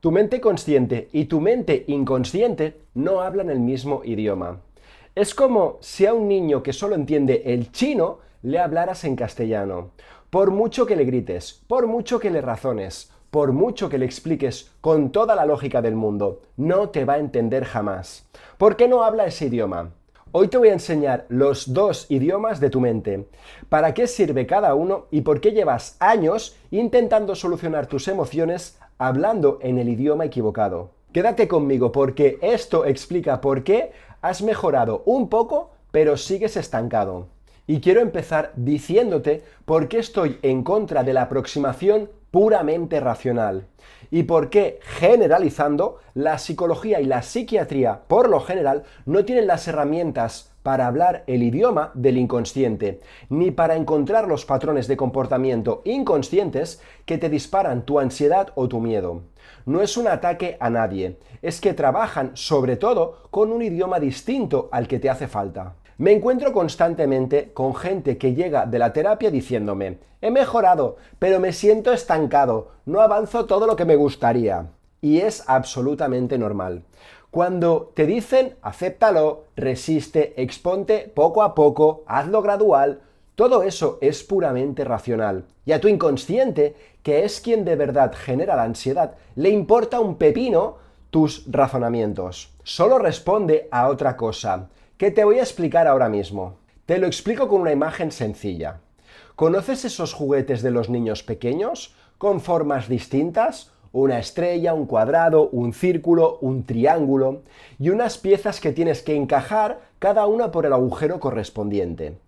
Tu mente consciente y tu mente inconsciente no hablan el mismo idioma. Es como si a un niño que solo entiende el chino le hablaras en castellano. Por mucho que le grites, por mucho que le razones, por mucho que le expliques con toda la lógica del mundo, no te va a entender jamás. ¿Por qué no habla ese idioma? Hoy te voy a enseñar los dos idiomas de tu mente, para qué sirve cada uno y por qué llevas años intentando solucionar tus emociones hablando en el idioma equivocado. Quédate conmigo porque esto explica por qué has mejorado un poco, pero sigues estancado. Y quiero empezar diciéndote por qué estoy en contra de la aproximación puramente racional y por qué, generalizando, la psicología y la psiquiatría, por lo general, no tienen las herramientas para hablar el idioma del inconsciente, ni para encontrar los patrones de comportamiento inconscientes que te disparan tu ansiedad o tu miedo. No es un ataque a nadie, es que trabajan sobre todo con un idioma distinto al que te hace falta. Me encuentro constantemente con gente que llega de la terapia diciéndome, he mejorado, pero me siento estancado, no avanzo todo lo que me gustaría. Y es absolutamente normal. Cuando te dicen, acéptalo, resiste, exponte poco a poco, hazlo gradual, todo eso es puramente racional. Y a tu inconsciente, que es quien de verdad genera la ansiedad, le importa un pepino tus razonamientos. Solo responde a otra cosa, que te voy a explicar ahora mismo. Te lo explico con una imagen sencilla. ¿Conoces esos juguetes de los niños pequeños? Con formas distintas, una estrella, un cuadrado, un círculo, un triángulo, y unas piezas que tienes que encajar cada una por el agujero correspondiente.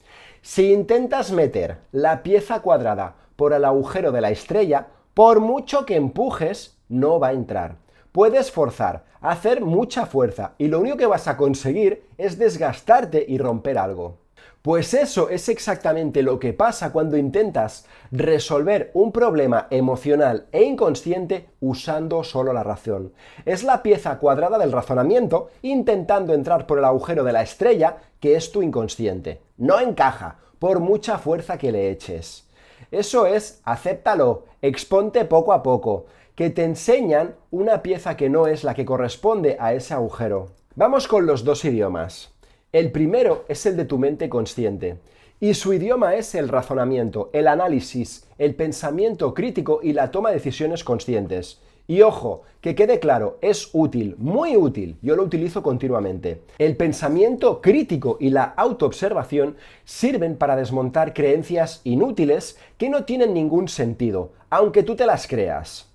Si intentas meter la pieza cuadrada por el agujero de la estrella, por mucho que empujes, no va a entrar. Puedes forzar, hacer mucha fuerza y lo único que vas a conseguir es desgastarte y romper algo. Pues eso es exactamente lo que pasa cuando intentas resolver un problema emocional e inconsciente usando solo la razón. Es la pieza cuadrada del razonamiento intentando entrar por el agujero de la estrella que es tu inconsciente. No encaja, por mucha fuerza que le eches. Eso es, acéptalo, exponte poco a poco, que te enseñan una pieza que no es la que corresponde a ese agujero. Vamos con los dos idiomas. El primero es el de tu mente consciente, y su idioma es el razonamiento, el análisis, el pensamiento crítico y la toma de decisiones conscientes. Y ojo, que quede claro, es útil, muy útil, yo lo utilizo continuamente. El pensamiento crítico y la autoobservación sirven para desmontar creencias inútiles que no tienen ningún sentido, aunque tú te las creas.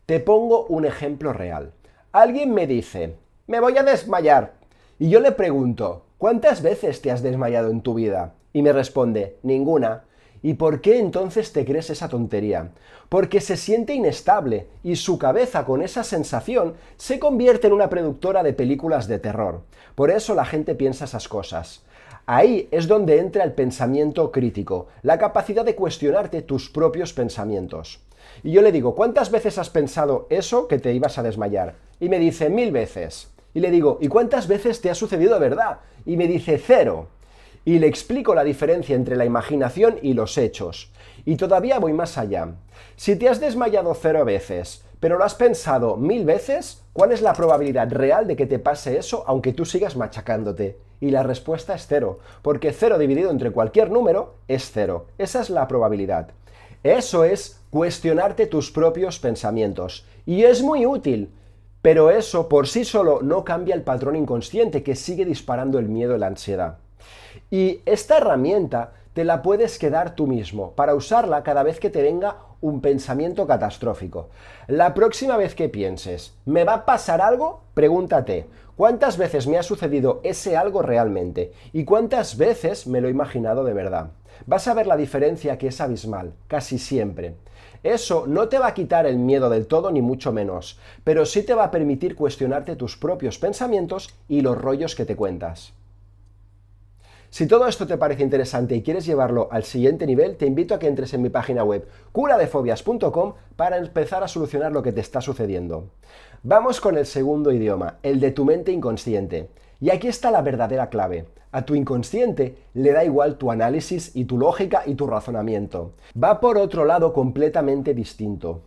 Te pongo un ejemplo real. Alguien me dice, me voy a desmayar. Y yo le pregunto, ¿cuántas veces te has desmayado en tu vida? Y me responde, ninguna. ¿Y por qué entonces te crees esa tontería? Porque se siente inestable y su cabeza con esa sensación se convierte en una productora de películas de terror. Por eso la gente piensa esas cosas. Ahí es donde entra el pensamiento crítico, la capacidad de cuestionarte tus propios pensamientos. Y yo le digo, ¿cuántas veces has pensado eso que te ibas a desmayar? Y me dice, 1000 veces. Y le digo, ¿y cuántas veces te ha sucedido de verdad? Y me dice, 0. Y le explico la diferencia entre la imaginación y los hechos. Y todavía voy más allá. Si te has desmayado 0 veces, pero lo has pensado 1000 veces, ¿cuál es la probabilidad real de que te pase eso aunque tú sigas machacándote? Y la respuesta es 0, porque 0 dividido entre cualquier número es 0. Esa es la probabilidad. Eso es cuestionarte tus propios pensamientos. Y es muy útil. Pero eso por sí solo no cambia el patrón inconsciente que sigue disparando el miedo y la ansiedad. Y esta herramienta te la puedes quedar tú mismo para usarla cada vez que te venga un pensamiento catastrófico. La próxima vez que pienses, ¿me va a pasar algo? Pregúntate, ¿cuántas veces me ha sucedido ese algo realmente? ¿Y cuántas veces me lo he imaginado de verdad? Vas a ver la diferencia que es abismal, casi siempre. Eso no te va a quitar el miedo del todo ni mucho menos, pero sí te va a permitir cuestionarte tus propios pensamientos y los rollos que te cuentas. Si todo esto te parece interesante y quieres llevarlo al siguiente nivel, te invito a que entres en mi página web curadefobias.com para empezar a solucionar lo que te está sucediendo. Vamos con el segundo idioma, el de tu mente inconsciente. Y aquí está la verdadera clave. A tu inconsciente le da igual tu análisis y tu lógica y tu razonamiento. Va por otro lado completamente distinto.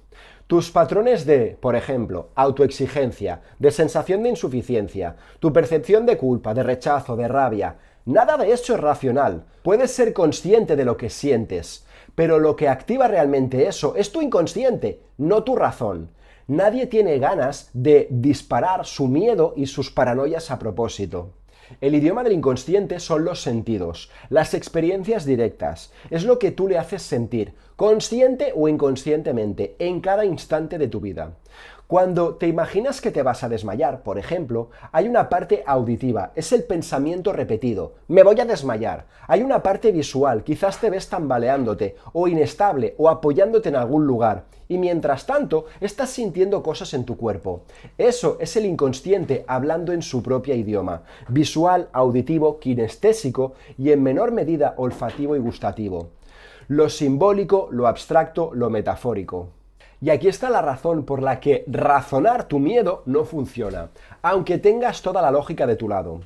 Tus patrones de, por ejemplo, autoexigencia, de sensación de insuficiencia, tu percepción de culpa, de rechazo, de rabia, nada de eso es racional. Puedes ser consciente de lo que sientes, pero lo que activa realmente eso es tu inconsciente, no tu razón. Nadie tiene ganas de disparar su miedo y sus paranoias a propósito. El idioma del inconsciente son los sentidos, las experiencias directas. Es lo que tú le haces sentir, consciente o inconscientemente, en cada instante de tu vida. Cuando te imaginas que te vas a desmayar, por ejemplo, hay una parte auditiva, es el pensamiento repetido, me voy a desmayar. Hay una parte visual, quizás te ves tambaleándote, o inestable, o apoyándote en algún lugar, y mientras tanto estás sintiendo cosas en tu cuerpo. Eso es el inconsciente hablando en su propio idioma, visual, auditivo, kinestésico y en menor medida olfativo y gustativo. Lo simbólico, lo abstracto, lo metafórico. Y aquí está la razón por la que razonar tu miedo no funciona, aunque tengas toda la lógica de tu lado.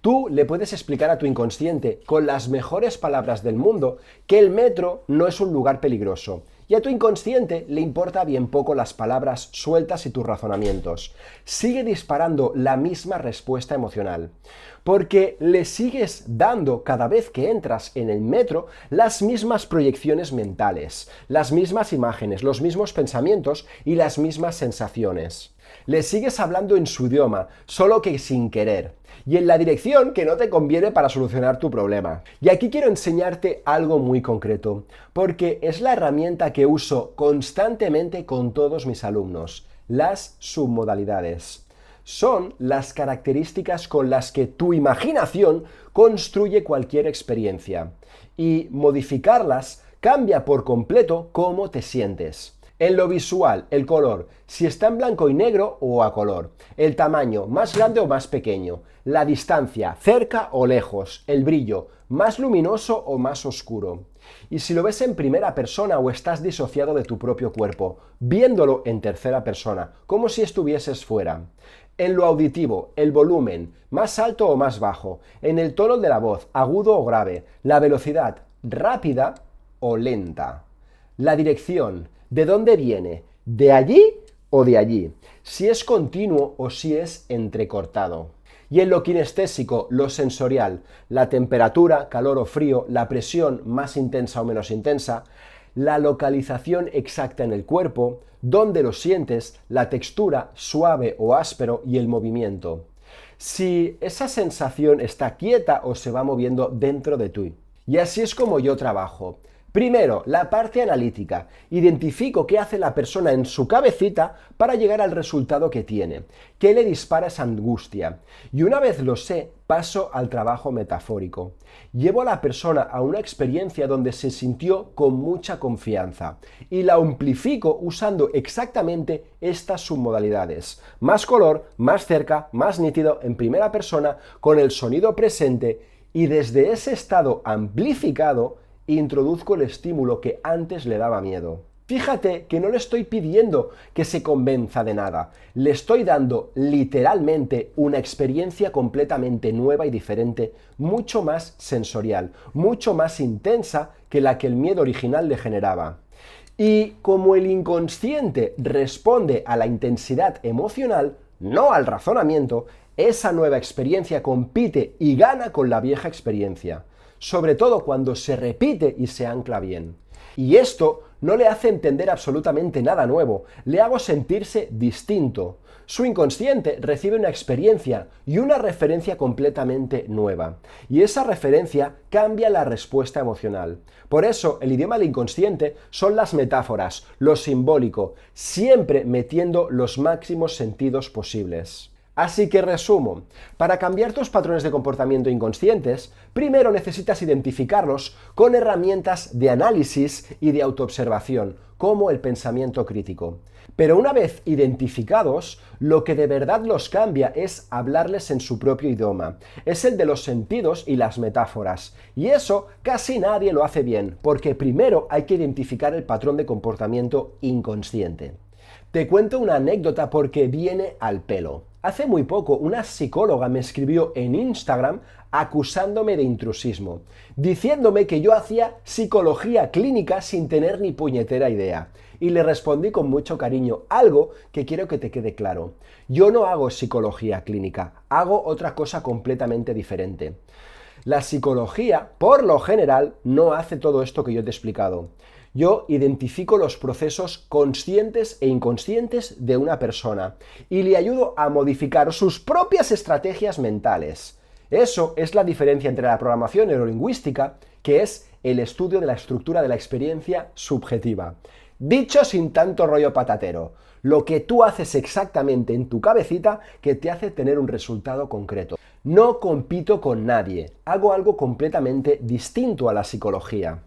Tú le puedes explicar a tu inconsciente, con las mejores palabras del mundo, que el metro no es un lugar peligroso. Y a tu inconsciente le importa bien poco las palabras sueltas y tus razonamientos. Sigue disparando la misma respuesta emocional. Porque le sigues dando cada vez que entras en el metro las mismas proyecciones mentales, las mismas imágenes, los mismos pensamientos y las mismas sensaciones. Le sigues hablando en su idioma, solo que sin querer, y en la dirección que no te conviene para solucionar tu problema. Y aquí quiero enseñarte algo muy concreto, porque es la herramienta que uso constantemente con todos mis alumnos, las submodalidades. Son las características con las que tu imaginación construye cualquier experiencia, y modificarlas cambia por completo cómo te sientes. En lo visual, el color, si está en blanco y negro o a color, el tamaño, más grande o más pequeño, la distancia, cerca o lejos, el brillo, más luminoso o más oscuro. Y si lo ves en primera persona o estás disociado de tu propio cuerpo, viéndolo en tercera persona, como si estuvieses fuera. En lo auditivo, el volumen, más alto o más bajo, en el tono de la voz, agudo o grave, la velocidad, rápida o lenta. La dirección, ¿de dónde viene? ¿De allí o de allí? Si es continuo o si es entrecortado. Y en lo kinestésico, lo sensorial, la temperatura, calor o frío, la presión más intensa o menos intensa, la localización exacta en el cuerpo, dónde lo sientes, la textura, suave o áspero y el movimiento. Si esa sensación está quieta o se va moviendo dentro de ti. Y así es como yo trabajo. Primero, la parte analítica. Identifico qué hace la persona en su cabecita para llegar al resultado que tiene, qué le dispara esa angustia. Y una vez lo sé, paso al trabajo metafórico. Llevo a la persona a una experiencia donde se sintió con mucha confianza y la amplifico usando exactamente estas submodalidades. Más color, más cerca, más nítido, en primera persona, con el sonido presente y desde ese estado amplificado introduzco el estímulo que antes le daba miedo. Fíjate que no le estoy pidiendo que se convenza de nada, le estoy dando literalmente una experiencia completamente nueva y diferente, mucho más sensorial, mucho más intensa que la que el miedo original le generaba. Y como el inconsciente responde a la intensidad emocional, no al razonamiento, esa nueva experiencia compite y gana con la vieja experiencia. Sobre todo cuando se repite y se ancla bien. Y esto no le hace entender absolutamente nada nuevo, le hago sentirse distinto. Su inconsciente recibe una experiencia y una referencia completamente nueva. Y esa referencia cambia la respuesta emocional. Por eso, el idioma del inconsciente son las metáforas, lo simbólico, siempre metiendo los máximos sentidos posibles. Así que resumo, para cambiar tus patrones de comportamiento inconscientes, primero necesitas identificarlos con herramientas de análisis y de autoobservación, como el pensamiento crítico. Pero una vez identificados, lo que de verdad los cambia es hablarles en su propio idioma. Es el de los sentidos y las metáforas. Y eso casi nadie lo hace bien, porque primero hay que identificar el patrón de comportamiento inconsciente. Te cuento una anécdota porque viene al pelo. Hace muy poco una psicóloga me escribió en Instagram acusándome de intrusismo, diciéndome que yo hacía psicología clínica sin tener ni puñetera idea. Y le respondí con mucho cariño, algo que quiero que te quede claro. Yo no hago psicología clínica, hago otra cosa completamente diferente. La psicología, por lo general, no hace todo esto que yo te he explicado. Yo identifico los procesos conscientes e inconscientes de una persona y le ayudo a modificar sus propias estrategias mentales. Eso es la diferencia entre la programación neurolingüística, que es el estudio de la estructura de la experiencia subjetiva. Dicho sin tanto rollo patatero, lo que tú haces exactamente en tu cabecita que te hace tener un resultado concreto. No compito con nadie, hago algo completamente distinto a la psicología.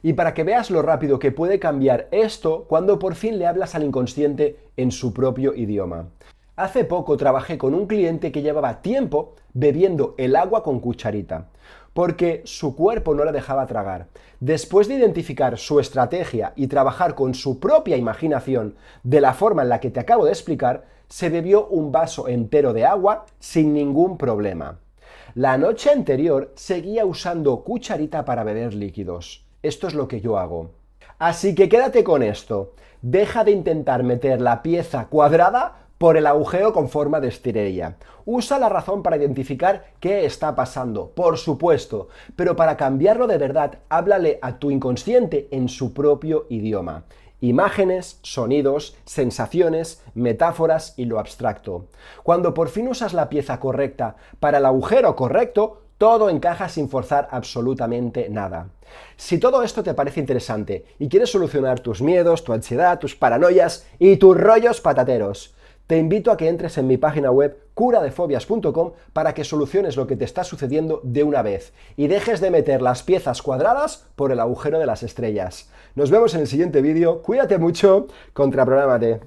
Y para que veas lo rápido que puede cambiar esto cuando por fin le hablas al inconsciente en su propio idioma. Hace poco trabajé con un cliente que llevaba tiempo bebiendo el agua con cucharita, porque su cuerpo no le dejaba tragar. Después de identificar su estrategia y trabajar con su propia imaginación de la forma en la que te acabo de explicar, se bebió un vaso entero de agua sin ningún problema. La noche anterior seguía usando cucharita para beber líquidos. Esto es lo que yo hago. Así que quédate con esto. Deja de intentar meter la pieza cuadrada por el agujero con forma de estrella. Usa la razón para identificar qué está pasando, por supuesto, pero para cambiarlo de verdad, háblale a tu inconsciente en su propio idioma. Imágenes, sonidos, sensaciones, metáforas y lo abstracto. Cuando por fin usas la pieza correcta para el agujero correcto, todo encaja sin forzar absolutamente nada. Si todo esto te parece interesante y quieres solucionar tus miedos, tu ansiedad, tus paranoias y tus rollos patateros, te invito a que entres en mi página web curadefobias.com para que soluciones lo que te está sucediendo de una vez y dejes de meter las piezas cuadradas por el agujero de las estrellas. Nos vemos en el siguiente vídeo, cuídate mucho, contraprográmate.